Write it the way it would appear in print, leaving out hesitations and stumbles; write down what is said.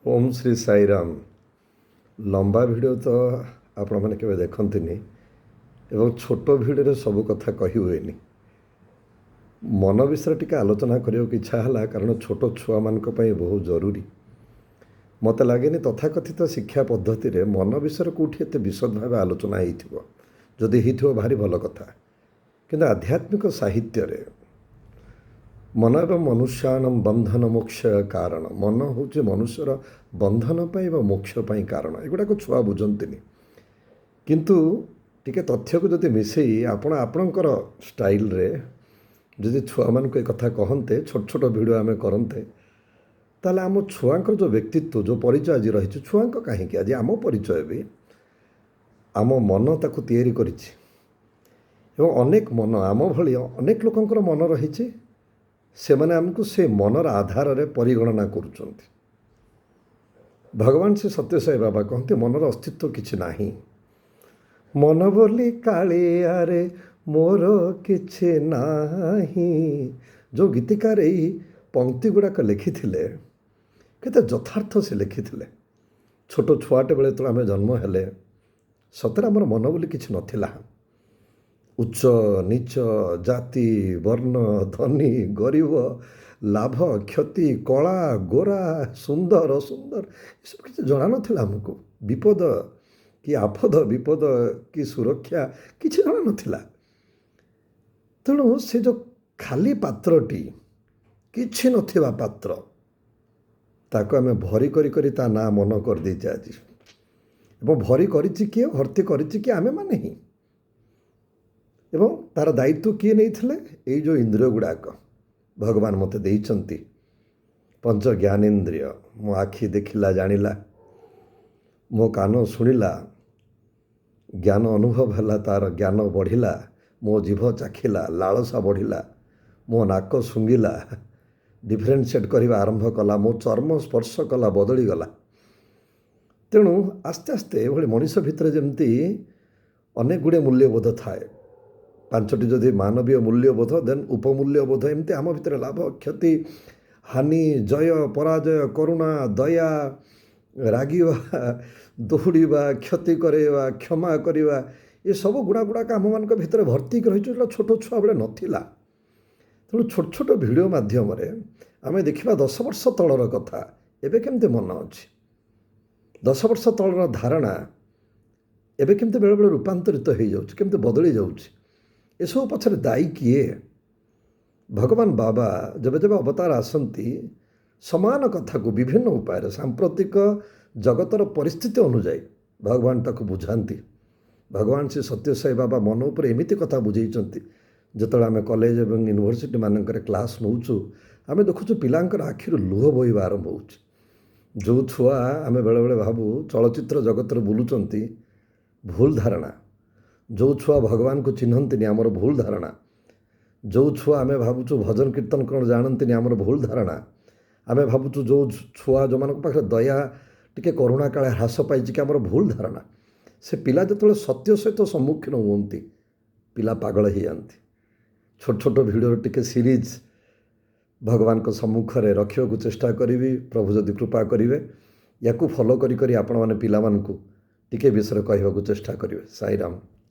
ओम श्री साईराम। लंबा वीडियो तो आपण मैंने केवे देखंतिनी एवं छोट वीडियो सब कथा कही हुएनी। मन विषय टिके आलोचना करियो कि इच्छा हला कारण छोट छुआ मान बहुत जरूरी। मत लगे तथाकथित शिक्षा पद्धति रे मन विषय कौटी एत विशद भाव आलोचना हो जदि हो भारी भल कथा किंतु आध्यात्मिक साहित्य रे मन एवं मनुष्यान बंधन मोक्ष कारण मन हूँ मनुष्यर बंधन व मोक्ष कारण एगुड़ाक छुआ बुझंतिनी किंतु टिके तथ्य को जदि मिसई आपणकर स्टाइल रे जदि छुआ मान एक कथा कहते छोट छोट भिडियो आम करते ताले आम छुआंकर जो व्यक्तित्व जो परिचय आज रही छुआंक कहीं आज आम परिचय भी आम मन ताकू तैयारी करिछि एवं अनेक मन आम भली अनेक लोकंकर मन रही से माने हमको से मनर आधार रे परिगणना करुचंती। भगवान से सत्य साई बाबा कहते मनर अस्तित्व किछि नाही। मन बोली कालिया रे मोर किछि नाही। जो गीतिकार यही पंक्ति गुड़ाक लिखिथिले केते यथार्थ से लिखिथिले। छोट छुआटे बेले तो आम जन्म हेले सतरे आमर मन बोली किछि नथिला। उच्च नीच जाति वर्ण धनी गरीब लाभ क्षति कला गोरा सुंदर असुंदर सब किसी जना नाला आमको विपद कि आफद विपद कि सुरक्षा किसी जना नाला। तेणु से जो खाली पात्रटी किछि नथिबा पात्र ताको आमे भरी करी करी ता ना मन कर दी आज एवं भरी करिछि किए भर्ती करिछि कि आमे माने ही एवं तार दायित्व किए नहीं थिले एई जो इंद्रिय गुड़ाक भगवान मते देइचंती पंच ज्ञानेन्द्रिय मो आखि देखिला जानिला मो कान शुणिला ज्ञान अनुभव है तार ज्ञान बढ़िला मो जीभ चाखिला लालसा बढ़िला मो नाक शुंगिला डिफरेन्शिएट करवा आरंभ कला मो चर्म स्पर्श कला बदली गला। तेणु आस्ते आस्ते ये मनीष भितर जमती अनेक गुड़े मूल्यबोध थाए पांचटी जदि मानवीय मूल्यबोध देन उपमूल्यबोध एमती आम भितर लाभ क्षति हानि जय पराजय करुणा दया रागिवा दौड़ा क्षति करवा क्षमा करवा ये सब गुड़ा गुड़ाक आम मान भितर भर्ती रही छोट छुआ बेले नथिला। तेणु छोट छोट भिडियो माध्यम आम देखा 10 वर्ष तलर कथा एबे केमती मन अच्छी 10 वर्ष तलर धारणा एबे केमती बेले बेले रूपांतरित हो जाउछि केमती बदली जाउछि ये सब पछरे दायी किए। भगवान बाबा जब जब अवतार आसंती समान कथा को विभिन्न उपाय सांप्रतिक जगतर परिस्थिति अनुजाई भगवान ताको बुझाती। भगवान से सत्य साई बाबा मन उपर एमिति कथा बुझेइचंती जेतले आम कॉलेज और यूनिवर्सिटी मानकर क्लास नौचु आम देखुचु पिलांकर आखिर लुह बोहिबा आरंभ होउछि। जो छुआ आम बेले बेले भाबु चलचित्र जगतर बुलुचंती भूल धारणा जो छुआ भगवान को चिन्हन्तिनी आमर भूल धारणा जो छुआ आम भावुचु भजन कीर्तन कौन जानती आमर भूल धारणा आम भावुचु जो छुआ जो मान पाखे दया टिके करुणा काले ह्रास पाई कि आमर भूल धारणा से पिला जो सत्य सहित सम्मुखीन हुंती पिला पागल हो जाती। छोट छोट भिडियो टिके सीरीज भगवान को सम्मुख में रखा चेष्टा करी प्रभु जदि कृपा करेंगे या फॉलो करी आपण मैंने पिला टिके विषय कहवाक चेष्टा करेंगे। साईराम।